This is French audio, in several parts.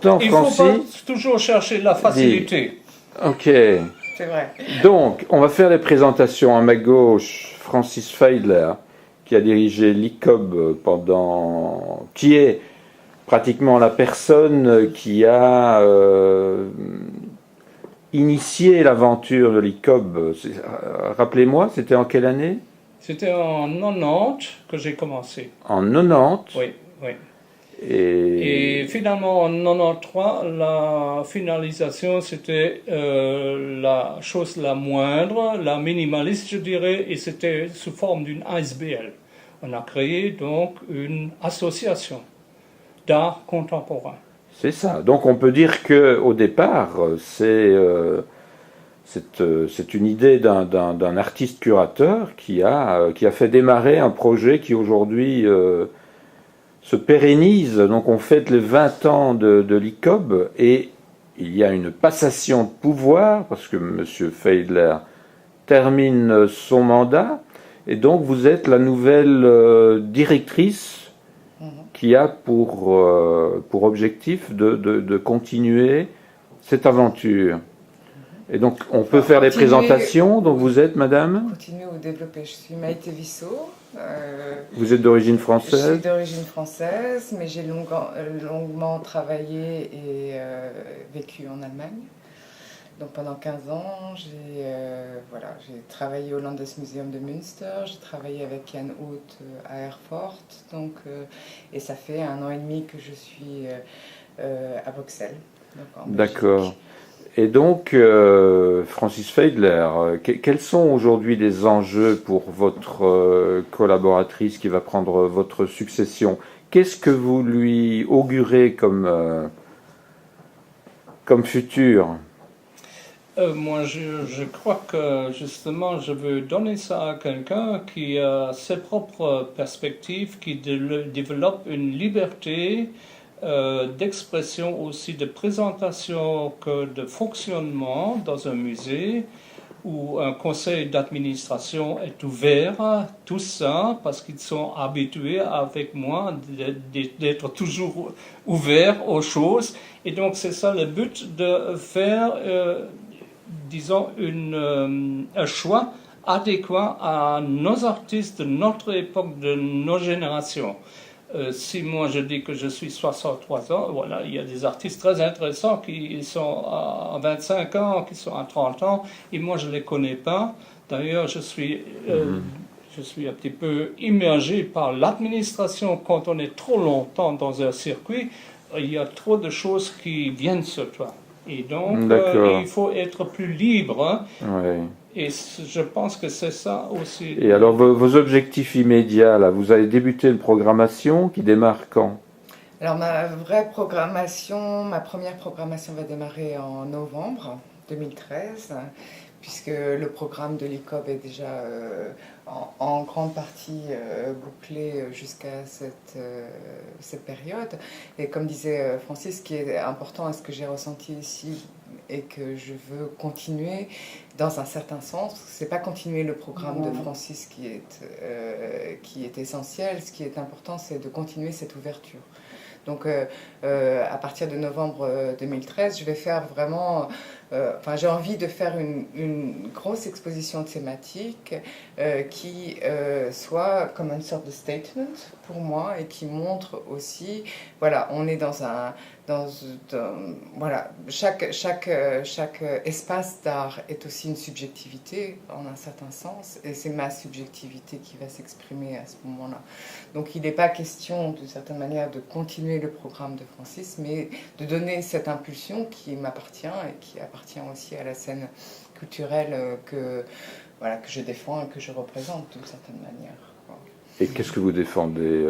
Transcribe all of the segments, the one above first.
maintenant, Il ne faut Francis... pas toujours chercher la facilité. Ok. C'est vrai. Donc, on va faire les présentations. À ma gauche, Francis Feidler, qui a dirigé l'ICOB pendant... qui est pratiquement la personne qui a initié l'aventure de l'ICOB. Rappelez-moi, c'était en quelle année? C'était en 90 que j'ai commencé. En 90. Oui, oui. Et Et finalement, en 93, la finalisation, c'était la chose la moindre, la minimaliste, je dirais, et c'était sous forme d'une ASBL. On a créé donc une association d'art contemporain. c'est ça. Donc on peut dire que au départ, c'est une idée d'un artiste curateur qui a fait démarrer un projet qui aujourd'hui se pérennise. Donc on fête les 20 ans de l'ICOB et il y a une passation de pouvoir parce que M. Feidler termine son mandat et donc vous êtes la nouvelle directrice qui a pour objectif de continuer cette aventure. Et donc, on peut faire les présentations. Donc, vous êtes, madame? Continuer ou développer. Je suis Maïté Vissot. Vous êtes d'origine Je française? suis d'origine française, mais j'ai longuement travaillé et vécu en Allemagne. Donc pendant 15 ans, j'ai travaillé au Landesmuseum de Münster, j'ai travaillé avec Jan Hout à Erfurt, et ça fait 1 an et demi que je suis à Bruxelles. D'accord. Et donc, Francis Feidler, quels sont aujourd'hui les enjeux pour votre collaboratrice qui va prendre votre succession? Qu'est-ce que vous lui augurez comme futur? Moi, je crois que justement, je veux donner ça à quelqu'un qui a ses propres perspectives, qui développe une liberté d'expression aussi, de présentation que de fonctionnement dans un musée où un conseil d'administration est ouvert, tout ça, parce qu'ils sont habitués avec moi d'être toujours ouverts aux choses. Et donc, c'est ça le but, de faire, disons, un choix adéquat à nos artistes de notre époque, de nos générations. Si moi je dis que je suis 63 ans, voilà, il y a des artistes très intéressants qui sont à 25 ans, qui sont à 30 ans, et moi je ne les connais pas. D'ailleurs, je suis un petit peu immergé par l'administration. Quand on est trop longtemps dans un circuit, il y a trop de choses qui viennent sur toi. Et donc, il faut être plus libre. Hein. Ouais. Et je pense que c'est ça aussi. Et alors, vos objectifs immédiats, là, vous avez débuté une programmation qui démarre quand? Alors, ma première programmation va démarrer en novembre 2013, puisque le programme de l'ICOB est déjà en grande partie bouclé jusqu'à cette période. Et comme disait Francis, ce qui est important et ce que j'ai ressenti ici et que je veux continuer dans un certain sens, c'est pas continuer le programme de Francis qui est essentiel. Ce qui est important, c'est de continuer cette ouverture. Donc, à partir de novembre 2013, je vais faire vraiment... j'ai envie de faire une grosse exposition thématique qui soit comme une sorte de statement pour moi et qui montre aussi... Voilà, on est voilà, chaque espace d'art est aussi une subjectivité en un certain sens, et c'est ma subjectivité qui va s'exprimer à ce moment-là. Donc il n'est pas question d'une certaine manière de continuer le programme de Francis, mais de donner cette impulsion qui m'appartient et qui appartient aussi à la scène culturelle que je défends et que je représente d'une certaine manière. Et qu'est-ce que vous défendez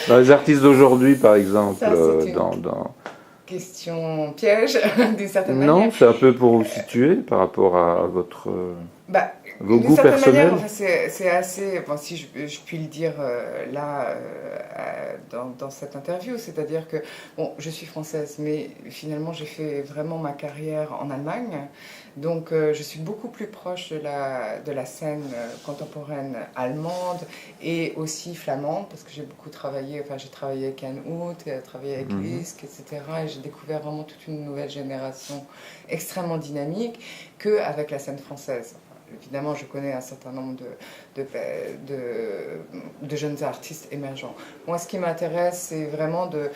dans les artistes d'aujourd'hui, par exemple? Ça, c'est une question piège, d'une certaine manière. Non, c'est un peu pour vous situer par rapport à votre... vos D'une goûts certaine personnels? manière, enfin, c'est assez, bon, si je puis le dire là, dans cette interview, c'est-à-dire que, bon, je suis française, mais finalement j'ai fait vraiment ma carrière en Allemagne, donc je suis beaucoup plus proche de la scène contemporaine allemande et aussi flamande, parce que j'ai beaucoup travaillé, enfin j'ai travaillé avec Anne Hout, travaillé avec Lisk, etc. Et j'ai découvert vraiment toute une nouvelle génération extrêmement dynamique qu'avec la scène française. Évidemment, je connais un certain nombre de jeunes artistes émergents. Moi, ce qui m'intéresse, c'est vraiment de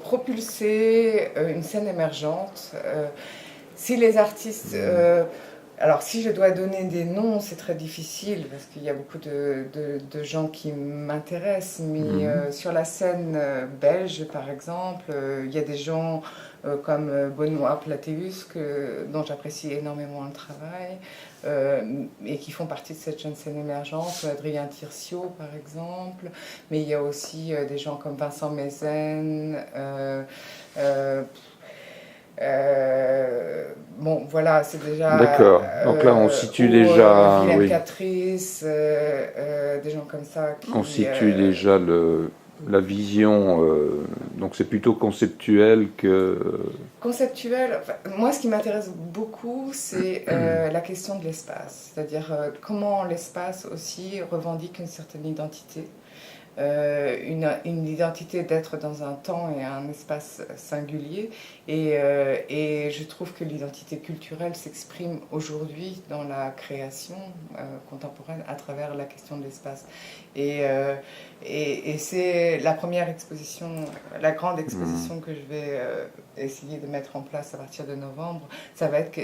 propulser une scène émergente. Si les artistes... alors, si je dois donner des noms, c'est très difficile parce qu'il y a beaucoup de gens qui m'intéressent. Mais sur la scène belge, par exemple, il y a des gens comme Benoît Plateus, dont j'apprécie énormément le travail, et qui font partie de cette jeune scène émergente. Adrien Tirciot, par exemple. Mais il y a aussi des gens comme Vincent Mézen. Bon, voilà, c'est déjà. D'accord. Donc là, on situe déjà. Willem Oui. Catrice, des gens comme ça. On situe déjà la vision. Donc c'est plutôt conceptuel que. Conceptuel. Enfin, moi, ce qui m'intéresse beaucoup, c'est la question de l'espace. C'est-à-dire comment l'espace aussi revendique une certaine identité. Une identité d'être dans un temps et un espace singulier. Et je trouve que l'identité culturelle s'exprime aujourd'hui dans la création contemporaine à travers la question de l'espace. Et c'est la première exposition, la grande exposition que je vais essayer de mettre en place à partir de novembre. Ça va être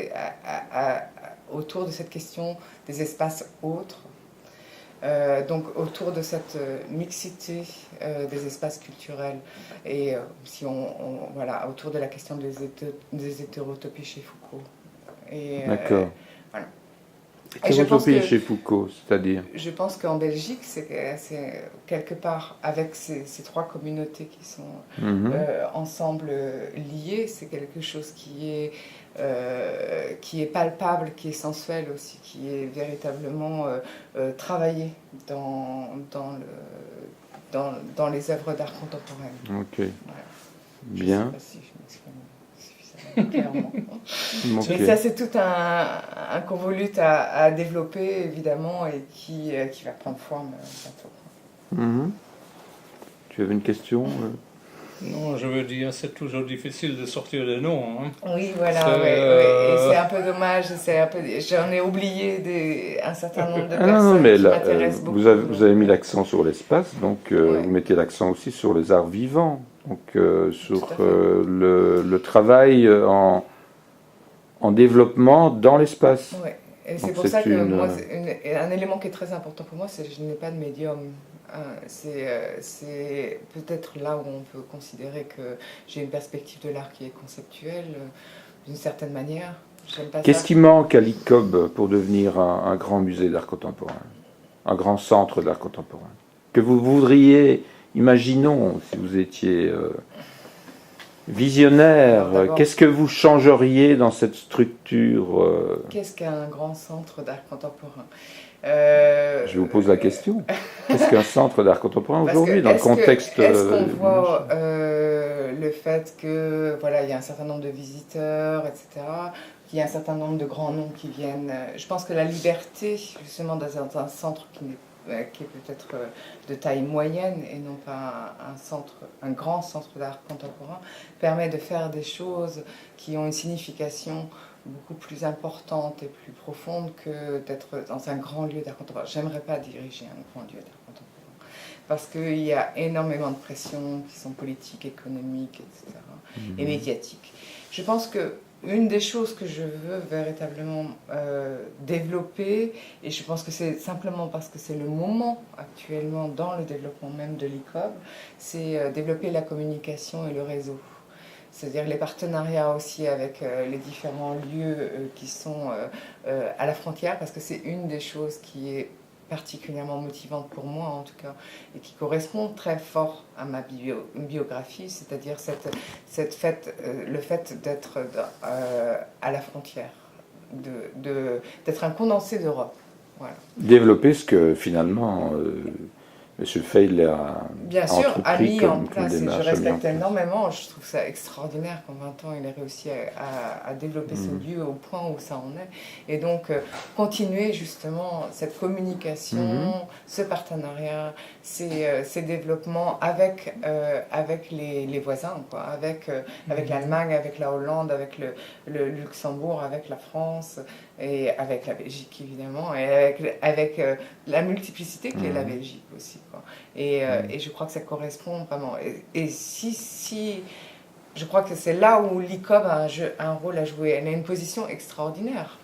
autour de cette question des espaces autres. Donc autour de cette mixité des espaces culturels et si voilà, autour de la question des hétérotopies chez Foucault. D'accord. Voilà. Hétérotopie chez Foucault, c'est-à-dire? Je pense qu'en Belgique, c'est quelque part, avec ces trois communautés qui sont ensemble liées, c'est quelque chose qui est palpable, qui est sensuel aussi, qui est véritablement travaillé dans les œuvres d'art contemporaine. Ok. Voilà. Bien. Je sais pas si je m'exprime suffisamment clairement. Okay. Mais ça, c'est tout un convolut à développer, évidemment, et qui va prendre forme bientôt. Tu avais une question Non, je veux dire, c'est toujours difficile de sortir des noms. Hein. Oui, voilà, et c'est un peu dommage. J'en ai oublié un certain nombre de personnes non, mais qui là, m'intéressent beaucoup. Vous avez mis l'accent sur l'espace, donc vous mettez l'accent aussi sur les arts vivants, donc sur le travail en développement dans l'espace. Oui, et c'est pour ça que moi, un élément qui est très important pour moi, c'est que je n'ai pas de médium. C'est peut-être là où on peut considérer que j'ai une perspective de l'art qui est conceptuelle, d'une certaine manière. Qu'est-ce qui manque à l'ICOB pour devenir un grand musée d'art contemporain, un grand centre d'art contemporain? Que vous voudriez, imaginons, si vous étiez visionnaire, qu'est-ce que vous changeriez dans cette structure Qu'est-ce qu'un grand centre d'art contemporain? Je vous pose la question. Qu'est-ce qu'un centre d'art contemporain aujourd'hui, dans le contexte... Est-ce qu'on voit le fait que voilà, il y a un certain nombre de visiteurs, etc., qu'il y a un certain nombre de grands noms qui viennent. Je pense que la liberté, justement, dans un centre qui est peut-être de taille moyenne et non pas un grand centre d'art contemporain, permet de faire des choses qui ont une signification beaucoup plus importante et plus profonde que d'être dans un grand lieu d'art contemporain. J'aimerais pas diriger un grand lieu d'art contemporain parce qu'il y a énormément de pressions qui sont politiques, économiques, etc., et médiatiques. Je pense que une des choses que je veux véritablement développer, et je pense que c'est simplement parce que c'est le moment actuellement dans le développement même de l'ICOB, c'est développer la communication et le réseau. C'est-à-dire les partenariats aussi avec les différents lieux qui sont à la frontière, parce que c'est une des choses qui est particulièrement motivante pour moi en tout cas, et qui correspond très fort à ma biographie, c'est-à-dire le fait d'être à la frontière d'être un condensé d'Europe. Voilà. Développer ce que finalement M. Feil Bien a sûr, a entrepris mis en comme place, et je démarche. respecte énormément, je trouve ça extraordinaire qu'en 20 ans il ait réussi à développer ce lieu au point où ça en est. Et donc continuer justement cette communication, ce partenariat, ces développements avec les voisins, quoi, avec l'Allemagne, avec la Hollande, avec le Luxembourg, avec la France et avec la Belgique évidemment, et avec la multiplicité qu'est la Belgique aussi, quoi. Et je crois que ça correspond vraiment. Et si je crois que c'est là où l'ICOB a un rôle à jouer. Elle a une position extraordinaire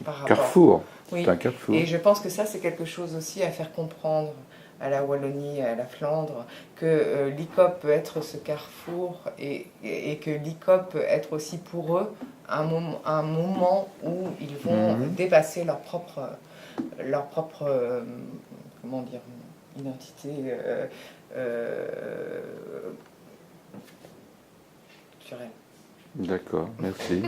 par rapport. Carrefour. Oui. C'est un carrefour. Et je pense que ça, c'est quelque chose aussi à faire comprendre à la Wallonie, à la Flandre, que l'ICOB peut être ce carrefour et que l'ICOB peut être aussi pour eux un moment où ils vont dépasser leur propre comment dire, identité culturelle. D'accord, merci.